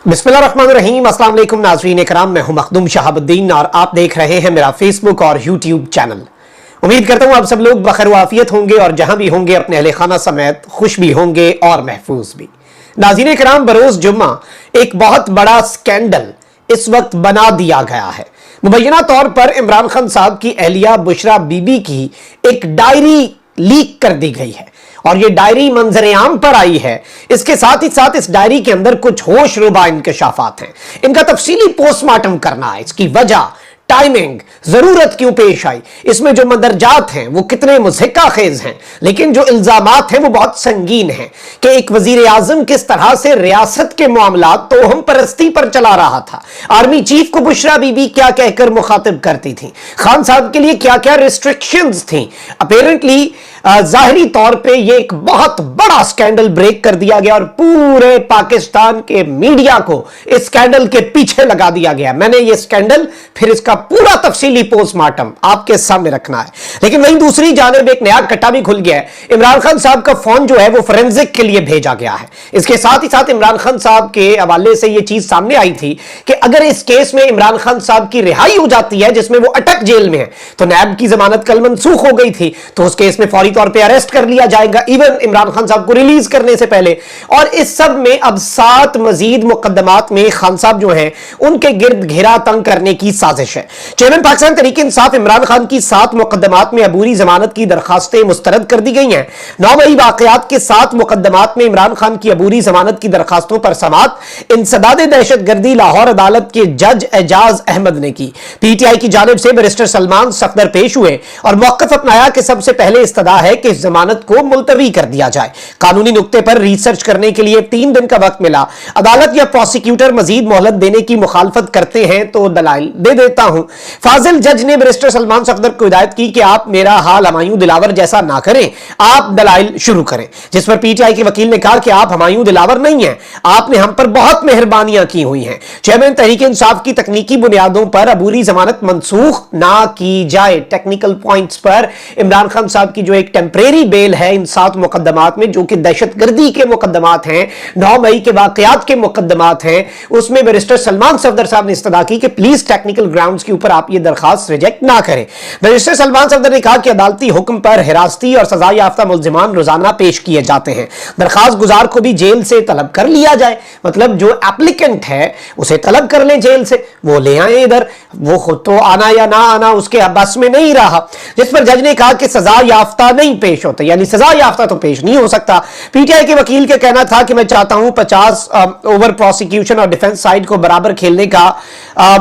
बिस्मिल्लाहिर्रहमानिर्रहीम। अस्सलाम वालेकुम नाज़रीन इकराम, मैं हूं मखदूम शहाबुद्दीन और आप देख रहे हैं मेरा फेसबुक और यूट्यूब चैनल। उम्मीद करता हूं आप सब लोग बखैर आफियत होंगे और जहां भी होंगे अपने अहले खाना समेत खुश भी होंगे और महफूज भी। नाज़रीन इकराम, बरोज़ जुम्मा एक बहुत बड़ा स्कैंडल इस वक्त बना दिया गया है। मुबैना तौर पर इमरान खान साहब की अहलिया बुशरा बीबी की एक डायरी लीक कर दी गई है और ये डायरी मंजर आम पर आई है। इसके साथ ही साथ इस डायरी के अंदर कुछ होश रुबा इंकशाफात हैं। इनका तफसीली पोस्टमार्टम करना है, इसकी वजह, टाइमिंग, जरूरत क्यों पेश आई, इसमें जो मंदरजात हैं वो कितने मुज़हिका खेज हैं, लेकिन जो इल्जामात हैं वो बहुत संगीन हैं कि एक वजीर आजम किस तरह से रियासत के मामलात तो हम परस्ती पर चला रहा था। आर्मी चीफ को बुशरा बीबी क्या कहकर मुखातिब करती थी, खान साहब के लिए क्या क्या रिस्ट्रिक्शंस थी। अपेरेंटली जाहिरी तौर पे ये एक बहुत बड़ा स्कैंडल ब्रेक कर दिया गया और पूरे पाकिस्तान के मीडिया को इस स्कैंडल के पीछे लगा दिया गया। मैंने ये स्कैंडल फिर इसका पूरा तफसीली पोस्टमार्टम आपके सामने रखना है। लेकिन वहीं दूसरी जानिब एक नया कट्टा भी खुल गया है। इमरान खान साहब का फोन जो है वो फोरेंसिक के लिए भेजा गया है। इसके साथ ही साथ इमरान खान साहब के हवाले से यह चीज सामने आई थी कि अगर इस केस में इमरान खान साहब की रिहाई हो जाती है जिसमें वो अटक जेल में है, तो नैब की जमानत कल मनसूख हो गई थी, तो उस केस में फौरी तौर पर अरेस्ट कर लिया जाएगा इवन इमरान खान साहब को रिलीज करने से पहले। और इस सब में अब 7 मजीद मुकदमात में खान साहब जो हैं उनके गिर्द घेरा तंग करने की साजिश है। चेयरमैन पाकिस्तान तहरीक इंसाफ इमरान खान की 7 मुकदमात में अबूरी जमानत की दरखास्तें मुस्तरद कर दी गई हैं। 9 मई वाकयात के 7 मुकदमात में इमरान खान की अबूरी जमानत की दरखास्तों पर समाअत इंसदाद दहशतगर्दी लाहौर अदालत के जज एजाज अहमद ने की। पीटीआई की जानिब से बैरिस्टर सलमान सफदर पेश हुए और मौक़िफ़ अपनाया कि सबसे पहले इस्तदा है कि इस जमानत को मुलतवी कर दिया जाए। कानूनी नुक्ते पर रिसर्च करने के लिए 3 दिन का वक्त मिला। अदालत या प्रोसिक्यूटर मजीद मोहलत देने की मुखालफत करते हैं तो दलाइल दे देता हूं। फाजिल जज ने बैरिस्टर सलमान सफदर को हिदायत की कि आप मेरा हाल हुमायूं दिलावर जैसा ना करें, आप दलाइल शुरू करें। जिस पर पीटीआई के वकील ने कहा कि आप हुमायूं दिलावर नहीं हैं, आपने हम पर बहुत मेहरबानियां की हुई हैं। चेयरमैन तहरीक इंसाफ की तकनीकी बुनियादों पर अबूरी जमानत मनसूख ना की जाए। टेक्निकल पॉइंट्स पर इमरान खान साहब की जो एक टेम्परेरी बेल है इन 7 मुकदमात में, जो कि दहशतगर्दी के मुकदमात हैं, 9 मई के वाकयात के मुकदमात हैं, उसमें बैरिस्टर सलमान सफदर साहब ने इस्तदा की कि प्लीज टेक्निकल ग्राउंड्स के ऊपर आप ये दरखास्त रिजेक्ट ना करें। बैरिस्टर सलमान सफदर ने कहा कि अदालती हुक्म पर हिरासती और सजा याफ्ता मुल्जिमान रोजाना पेश किए जाते हैं। दरखास्त गुजार को भी जेल से तलब कर लिया जाए, मतलब जो एप्लीकेंट है उसे तलब कर लें जेल से, वो ले आए इधर, वो खुद तो आना या ना आना उसके बस में नहीं रहा। जिस पर जज ने कहा कि सजा याफ्ता नहीं पेश होते, यानी सजा याफ्ता तो पेश नहीं हो सकता। पीटीआई के वकील का कहना था कि मैं चाहता हूं 50 ओवर प्रोसिक्यूशन और डिफेंस साइड को बराबर खेलने का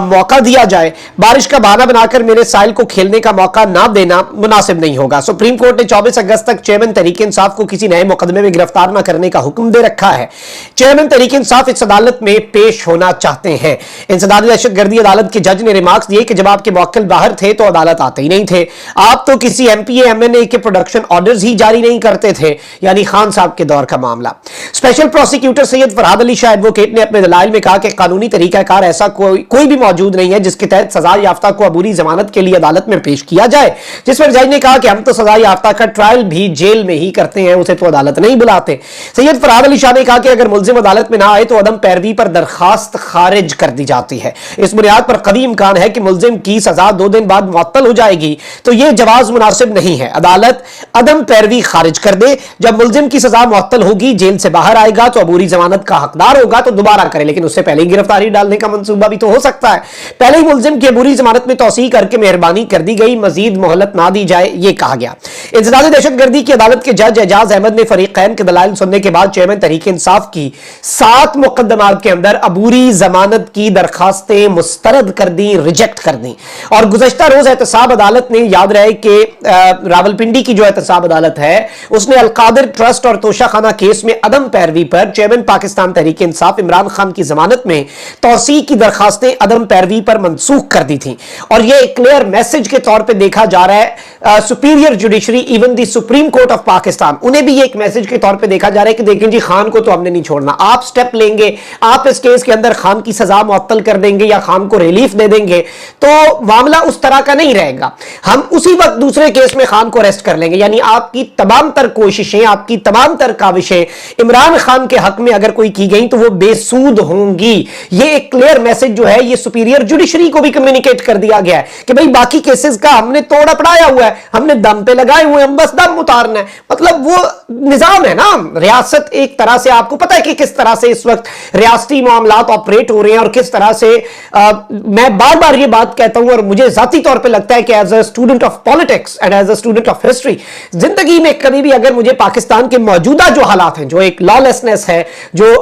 मौका दिया जाए। बारिश का बहाना बनाकर मेरे साइल को खेलने का मौका ना देना मुनासिब नहीं होगा। सुप्रीम कोर्ट ने 24 अगस्त तक चेयरमैन तहरीक इंसाफ को किसी नए मुकदमे में गिरफ्तार न करने का हुक्म दे रखा है। चेयरमैन तहरीक इंसाफ इस अदालत में पेश होना चाहते हैं। इंसदाद दहशतगर्दी अदालत के जज ने रिमार्क्स दिए कि जब आपके मुवक्किल बाहर थे तो अदालत आते ही नहीं थे, आप तो किसी एमपीए एमएनए के प्रोडक्शन ऑर्डर्स ही जारी नहीं करते थे, यानी खान साहब के दौर का मामला। Special prosecutor Syed Farhad Ali Shah advocate ने अपने दलाइल में कहा कि कानूनी तरीकाकार ऐसा कोई भी मौजूद नहीं है जिसके तहत सजा याफ्ता को अबूरी जमानत के लिए अदालत में पेश किया जाए। जिस पर जज ने कहा कि हम तो सजा याफ्ता का ट्रायल भी जेल में ही करते हैं, उसे तो अदालत नहीं बुलाते। सैयद फरहाद अली शाह ने कहा कि अगर मुल्जिम अदालत में ना आए तो अदम पैरवी पर दरखास्त खारिज कर दी जाती है। इस बुनियाद पर कभी इम्कान है कि मुल्जिम की सजा 2 दिन बाद मुअत्तल हो जाएगी, तो यह जवाज मुनासिब नहीं है। अदालत अदम पैरवी खारिज कर दे। जब मुल्जिम की सजा मुअत्तल होगी, जेल से बाहर आएगा तो अबूरी जमानत का हकदार होगा तो दोबारा करे, लेकिन उससे पहले ही गिरफ्तारी डालने का मंसूबा भी तो हो सकता है। पहले ही मुल्जिम की अबूरी जमानत में तौसीह करके मेहरबानी कर दी गई, मजीद मोहलत ना दी जाए, यह कहा गया। इंसदाद दहशतगर्दी की अदालत के जज एजाज अहमद ने फरीकैन के दलाइल सुनने के बाद चेयरमैन तहरीक इंसाफ की 7 मुकदमात के अंदर अबूरी जमानत की दरखास्तें मुस्तरद कर दी, रिजेक्ट कर दी। और गुज़श्ता रोज एहतसाब अदालत ने, याद रहे कि रावलपिंडी की जो एहतसाब अदालत है उसने अलकादिर ट्रस्ट और तोशाखाना केस में अदम पैरवी पर चेयरमैन पाकिस्तान तहरीक इंसाफ इमरान खान की जमानत में तौसीह की दरखास्तें अदम पैरवी पर मनसूख कर दी थी। और यह एक क्लियर मैसेज के तौर पे देखा जा रहा है superior judiciary, even the supreme court of Pakistan, उन्हें भी ये एक मैसेज के तौर पे देखा जा रहा है कि देखें जी, खान को तो हमने नहीं छोड़ना, आप स्टेप लेंगे, आप इस केस के अंदर खान की सजा मुअत्तल कर देंगे या खान को रिलीफ दे देंगे तो मामला उस तरह का नहीं रहेगा। हम उसी वक्त दूसरे केस में खान को अरेस्ट कर लेंगे। जाएंगे, यानी आपकी तमाम तर कोशिशें, आपकी तमाम तर काविशें इमरान खान के हक में अगर कोई की गई तो वो बेसूद होंगी। ये एक क्लियर मैसेज जो है ये सुपीरियर जुडिशरी को भी कम्युनिकेट कर दिया गया है कि भाई बाकी केसेस का हमने तोड़ा पड़ाया हुआ है, हमने दम पे लगाए हुए हैं, हम बस दम उतारना है। मतलब वो निजाम है ना, रियासत एक तरह से, आपको पता है कि किस तरह से इस वक्त रियासती मामलात ऑपरेट हो रहे हैं और किस तरह से मैं बार बार ये बात कहता हूं और मुझे जाती तौर पे लगता है कि as a student of politics and as a student of history, जिंदगी में कभी भी अगर मुझे पाकिस्तान के मौजूदा जो हालात हैं, जो एक लॉलेसनेस है, जो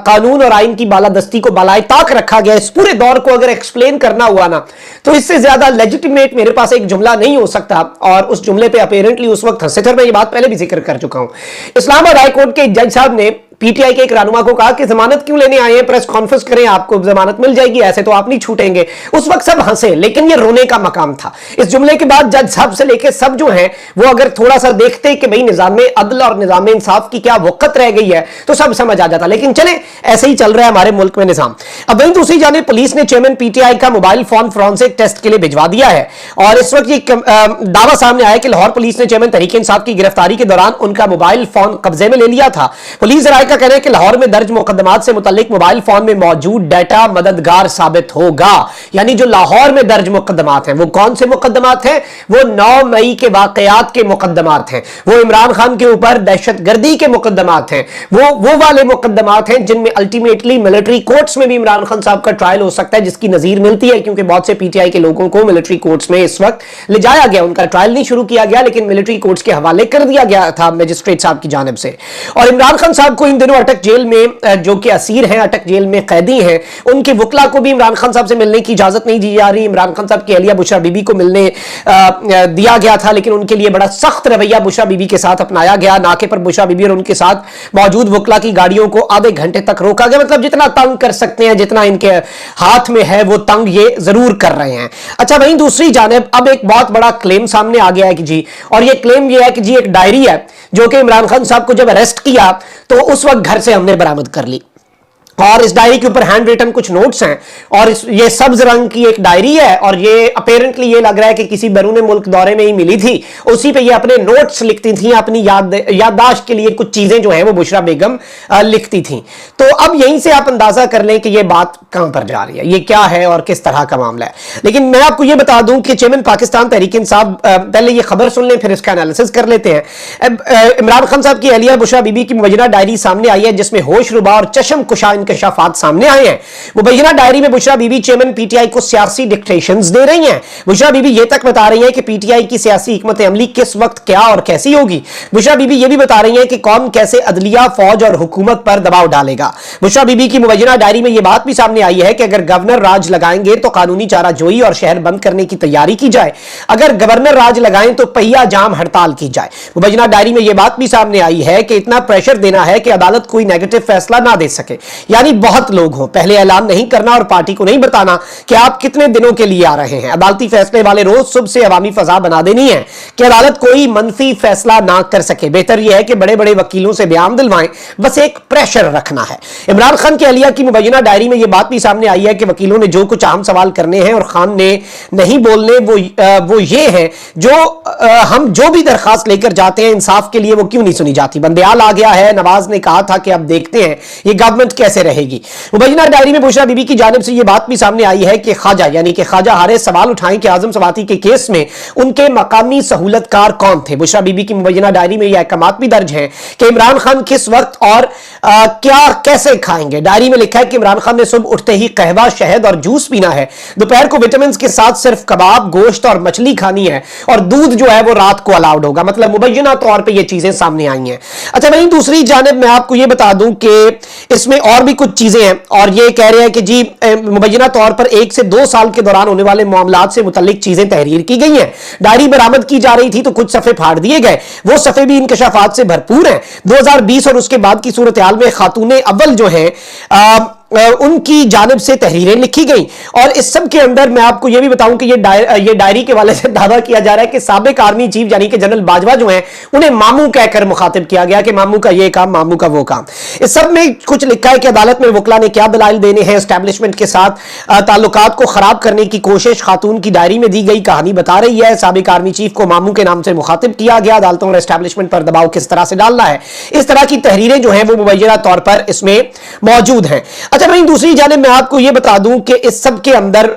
कानून और आइन की बालादस्ती को बालाए ताक रखा गया, इस पूरे दौर को अगर एक्सप्लेन करना हुआ ना, तो इससे ज्यादा लेजिटिमेट मेरे पास एक जुमला नहीं हो सकता। और उस जुमले पे अपेरेंटली उस वक्त हंसे थे, मैं ये बात पहले भी जिक्र कर चुका हूं। इस्लामाबाद हाई कोर्ट के जज साहब ने पीटीआई के एक रहनुमा को कहा कि जमानत क्यों लेने आए हैं, प्रेस कॉन्फ्रेंस करें, आपको जमानत मिल जाएगी, ऐसे तो आप नहीं छूटेंगे। उस वक्त सब हंसे, लेकिन ये रोने का मकाम था। इस जुमले के बाद जज साहब से लेके सब जो हैं वो अगर थोड़ा सा देखते कि भाई निजाम अदल और निजाम इंसाफ की क्या वक़्त रह गई है तो सब समझ आ जाता। लेकिन चले, ऐसे ही चल रहा है हमारे मुल्क में निजाम। अब वहीं दूसरी जानिब पुलिस ने चेयरमैन पीटीआई का मोबाइल फोन फोरेंसिक टेस्ट के लिए भिजवा दिया है और इस वक्त ये दावा सामने आया कि लाहौर पुलिस ने चेयरमैन तहरीक इंसाफ की गिरफ्तारी के दौरान उनका मोबाइल फोन कब्जे में ले लिया था। पुलिस राय का कहना है कि लाहौर में दर्ज मुकदमात से मुतल्लिक मोबाइल फोन में मौजूद डाटा मददगार साबित होगा। यानी जो लाहौर में दर्ज मुकदमात हैं वो कौन से मुकदमात हैं? वो 9 मई के वाकयात के मुकदमात हैं, वो इमरान खान के ऊपर दहशतगर्दी के मुकदमात हैं, वो वाले मुकदमात हैं जिनमें अल्टीमेटली मिलिट्री कोर्ट्स में भी इमरान खान साहब का ट्रायल हो सकता है, जिसकी नजीर मिलती है क्योंकि बहुत से पीटीआई के लोगों को मिलिट्री कोर्ट्स में इस वक्त ले जाया गया। उनका ट्रायल नहीं शुरू किया गया लेकिन मिलिट्री कोर्ट्स के हवाले कर दिया गया था मजिस्ट्रेट साहब की जानिब से। और इमरान खान साहब को इन दिनों अटक जेल में, जो कि असीर हैं, अटक जेल में कैदी हैं, उनके वकला को भी इमरान खान साहब से मिलने की इजाजत नहीं दी जा रही। इमरान खान साहब की अहलिया बुशरा बीबी को मिलने दिया गया था लेकिन उनके लिए बड़ा सख्त रवैया बुशरा बीबी के साथ अपनाया गया। नाके पर बुशरा बीबी और उनके साथ मौजूद वकला की गाड़ियों को आधे घंटे तक रोका गया। मतलब जितना तंग कर सकते हैं, जितना इनके हाथ में है वो तंग ये जरूर कर रहे हैं। अच्छा, वहीं दूसरी जानिब अब एक बहुत बड़ा क्लेम सामने आ गया है कि जी, और ये क्लेम ये है कि जी एक डायरी है जो कि इमरान खान साहब को जब अरेस्ट किया तो उस वक्त घर से हमने बरामद कर ली और इस डायरी के ऊपर हैंड रिटन कुछ नोट्स हैं और ये सब्ज रंग की एक डायरी है और ये अपेरेंटली ये लग रहा है कि किसी बैरून मुल्क दौरे में ही मिली थी। उसी पे ये अपने नोट्स लिखती थी, अपनी याददाश्त के लिए कुछ चीजें जो है वो बुशरा बेगम लिखती थी। तो अब यहीं से आप अंदाजा कर लें कि ये बात कहां पर जा रही है, ये क्या है और किस तरह का मामला है। लेकिन मैं आपको ये बता दूं कि चेयरमैन पाकिस्तान तहरीक इंसाफ, पहले ये खबर सुन लें फिर इसका एनालिसिस कर लेते हैं। इमरान खान साहब की अहलिया बुशरा बीबी की मुबैना डायरी सामने आई है जिसमें होश रुबा और चशम कुशा इंकशाफात सामने आए हैं। मुबैना डायरी में बुशरा बीबी चेयरमैन पीटीआई को सियासी डिक्टेशंस दे रही हैं। बुशरा बीबी ये तक बता रही हैं कि पीटीआई की सियासी हिकमत अमली किस वक्त क्या और कैसी होगी। बुशरा बीबी ये भी बता रही हैं कि कौन कैसे अदलिया, फौज और हुकूमत पर दबाव डालेगा। बुशरा बीबी की मुबैना डायरी में यह बात भी सामने आई है कि अगर गवर्नर राज लगाएंगे तो कानूनी चाराजोई और शहर बंद करने की तैयारी की जाए, अगर गवर्नर राज लगाएं तो पहिया जाम हड़ताल की जाए। मुबैना डायरी में यह बात भी सामने आई है कि इतना प्रेशर देना है कि अदालत कोई नेगेटिव फैसला ना दे सके। यानी बहुत लोग हों, पहले ऐलान नहीं करना और पार्टी को नहीं बताना कि आप कितने दिनों के लिए आ रहे हैं। अदालती फैसले वाले रोज सुबह से अवामी फजा बना देनी है कि अदालत कोई मनफी फैसला ना कर सके। बेहतर यह है कि बड़े बड़े वकीलों से बयान दिलवाएं, बस एक प्रेशर रखना है। इमरान खान की अहलिया की मुबैना डायरी में यह बात भी सामने आई है कि वकीलों ने जो कुछ अहम सवाल करने हैं और खान ने नहीं बोलने, वो ये है जो हम जो भी दरखास्त लेकर जाते हैं इंसाफ के लिए वो क्यों नहीं सुनी जाती। बंदयाल आ गया है, नवाज ने कहा था कि अब देखते हैं ये गवर्नमेंट कैसे रहेगी। मुबैना डायरी में बुशरा बीबी की जानिब से यह बात भी सामने आई है कि ख्वाजा यानी कि ख्वाजा हारिस सवाल उठाएं कि आजम सवाती के केस में उनके मकामी सहूलतकार कौन थे। बुशरा बीबी की मुबैना डायरी में यह अहकामात भी दर्ज हैं कि इमरान खान किस वक्त और क्या कैसे खाएंगे। डायरी में लिखा है कि इमरान खान ने सुबह उठते ही कहवा, शहद और जूस पीना है, दोपहर को विटामिन के साथ सिर्फ कबाब, गोश्त और मछली खानी है और दूध जो है वो रात को अलाउड होगा। मतलब मुबैना तौर पर यह चीजें सामने आई हैं। अच्छा, वहीं दूसरी जानिब मैं आपको यह बता दूं कि इसमें और भी कुछ चीजें हैं और ये कह रहे हैं कि जी मुबैना तौर पर 1 से 2 साल के दौरान होने वाले मामलात से मुतल्लिक चीजें तहरीर की गई हैं। डायरी बरामद की जा रही थी तो कुछ सफ़े फाड़ दिए गए, वो सफ़े भी इंकशाफात से भरपूर हैं। 2020 और उसके बाद की सूरत हाल में खातूने अव्वल जो है उनकी जानिब से तहरीरें लिखी गई। और इस सब के अंदर मैं आपको यह भी बताऊं कि ये डायरी के वाले से दावा किया जा रहा है कि साबिक आर्मी चीफ यानी कि जनरल बाजवा जो हैं उन्हें मामू कहकर मुखातिब किया गया कि मामू का ये काम, मामू का वो काम। इस सब में कुछ लिखा है कि अदालत में वकला ने क्या दलाइल देने हैं, एस्टैब्लिशमेंट के साथ ताल्लुकात को खराब करने की कोशिश खातून की डायरी में दी गई कहानी बता रही है। साबिक आर्मी चीफ को मामू के नाम से मुखातिब किया गया, अदालतों और एस्टैब्लिशमेंट पर दबाव किस तरह से डालना है, इस तरह की तहरीरें जो हैं वो मुबैना तौर पर इसमें मौजूद हैं। अच्छा भाई, दूसरी जानिब मैं आपको यह बता दूं कि इस सब के अंदर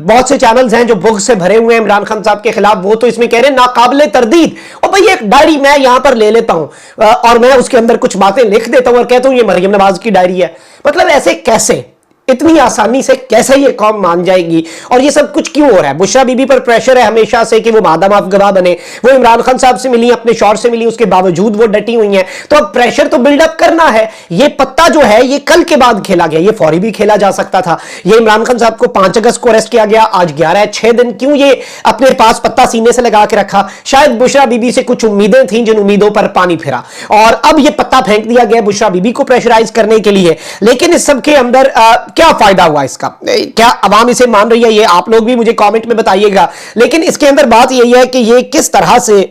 बहुत से चैनल्स हैं जो बुग से भरे हुए हैं इमरान खान साहब के खिलाफ। वो तो इसमें कह रहे हैं नाकाबिले तरदीद। और भाई एक डायरी मैं यहां पर ले लेता हूं और मैं उसके अंदर कुछ बातें लिख देता हूं और कहता हूं ये मरियम नवाज की डायरी है। मतलब ऐसे कैसे, इतनी आसानी से कैसे ये कौम मान जाएगी? और ये सब कुछ क्यों हो रहा है? बुशरा बीबी पर प्रेशर है हमेशा से कि वो मादा माफ गवाह बने। वो इमरान खान साहब से मिली, अपने शौहर से मिली, उसके बावजूद वो डटी हुई हैं। तो अब प्रेशर तो बिल्डअप करना है। ये पत्ता जो है ये कल के बाद खेला गया, ये फौरी भी खेला जा सकता था। ये इमरान खान साहब को 5 अगस्त को अरेस्ट किया गया, आज 11 है, 6 दिन क्यों ये अपने पास पत्ता सीने से लगा के रखा? शायद बुशरा बीबी से कुछ उम्मीदें थी जिन उम्मीदों पर पानी फिरा और अब ये पत्ता फेंक दिया गया बुशरा बीबी को प्रेशराइज करने के लिए। लेकिन इस सब के अंदर क्या फायदा हुआ? क्या अवाम इसे मान रही है? ये आप लोग भी मुझे कमेंट में बताइएगा। लेकिन इसके अंदर बात यही है कि ये किस तरह से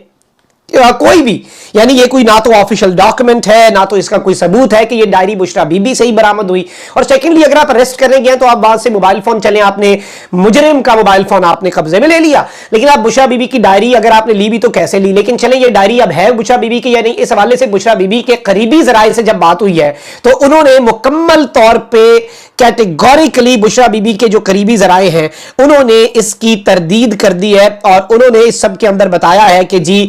कोई भी, यानी ये कोई ना तो ऑफिशियल डॉक्यूमेंट है, ना तो इसका कोई सबूत है कि ये डायरी बुशरा बीबी से ही बरामद हुई। और सेकेंडली, अगर आप अरेस्ट करने गए तो आप वहां से मोबाइल फोन चले, आपने मुजरिम का मोबाइल फोन आपने कब्जे में ले लिया। लेकिन आप बुशरा बीबी की डायरी अगर आपने ली भी तो कैसे ली? लेकिन चले, ये डायरी अब है बुशरा बीबी की या नहीं, इस हवाले से बुशरा बीबी के करीबी जराये से जब बात हुई है तो उन्होंने मुकम्मल तौर पर कैटेगोरिकली बुशरा बीबी के जो करीबी जराये हैं उन्होंने इसकी तरदीद कर दी है। और उन्होंने इस सब के अंदर बताया है कि जी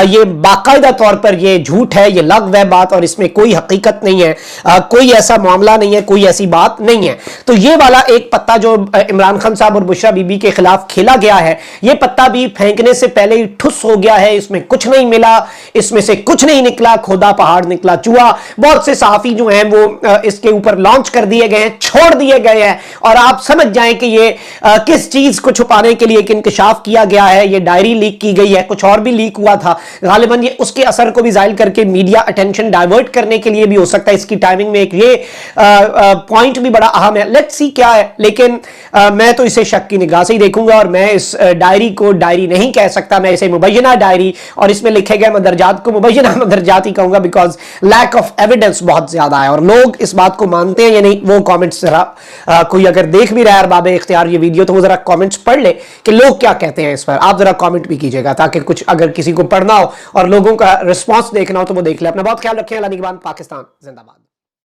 ये बाकायदा तौर पर ये झूठ है, ये लग़्व है बात, और इसमें कोई हकीकत नहीं है, कोई ऐसा मामला नहीं है, कोई ऐसी बात नहीं है। तो ये वाला एक पत्ता जो इमरान खान साहब और बुशरा बीबी के खिलाफ खेला गया है, ये पत्ता भी फेंकने से पहले ही ठुस हो गया है। इसमें कुछ नहीं मिला, इसमें से कुछ नहीं निकला, खोदा पहाड़ निकला चूहा। बहुत से सहाफी जो हैं वो इसके ऊपर लॉन्च कर दिए गए हैं, छोड़ दिए गए हैं, और आप समझ जाएं कि ये किस चीज को छुपाने के लिए एक इंकशाफ किया गया है। ये डायरी लीक की गई है, कुछ और भी लीक हुआ था, गालिबन ये उसके असर को भी जाहिर करके मीडिया अटेंशन डाइवर्ट करने के लिए भी हो सकता है। इसकी टाइमिंग में एक ये पॉइंट भी बड़ा अहम है। लेट्स सी क्या है, लेकिन मैं तो इसे शक की निगाह से ही देखूंगा और मैं इस डायरी को डायरी नहीं कह सकता, मैं इसे मुबैना डायरी और इसमें लिखे गए मदरजात को मुबैना मदरजात ही कहूंगा, बिकॉज लैक ऑफ एविडेंस बहुत ज्यादा है और लोग इस बात को मानते हैं या नहीं वो कॉमेंट्स जरा कोई अगर देख भी रहा है अरबाब इख्तियार ये वीडियो तो वो जरा कमेंट्स पढ़ ले कि लोग क्या कहते हैं इस पर। आप जरा कमेंट भी कीजिएगा ताकि कुछ अगर किसी को पढ़ना हो और लोगों का रिस्पांस देखना हो तो वो देख ले। अपना बहुत ख्याल रखें। अल्लाह निगहबान। पाकिस्तान जिंदाबाद।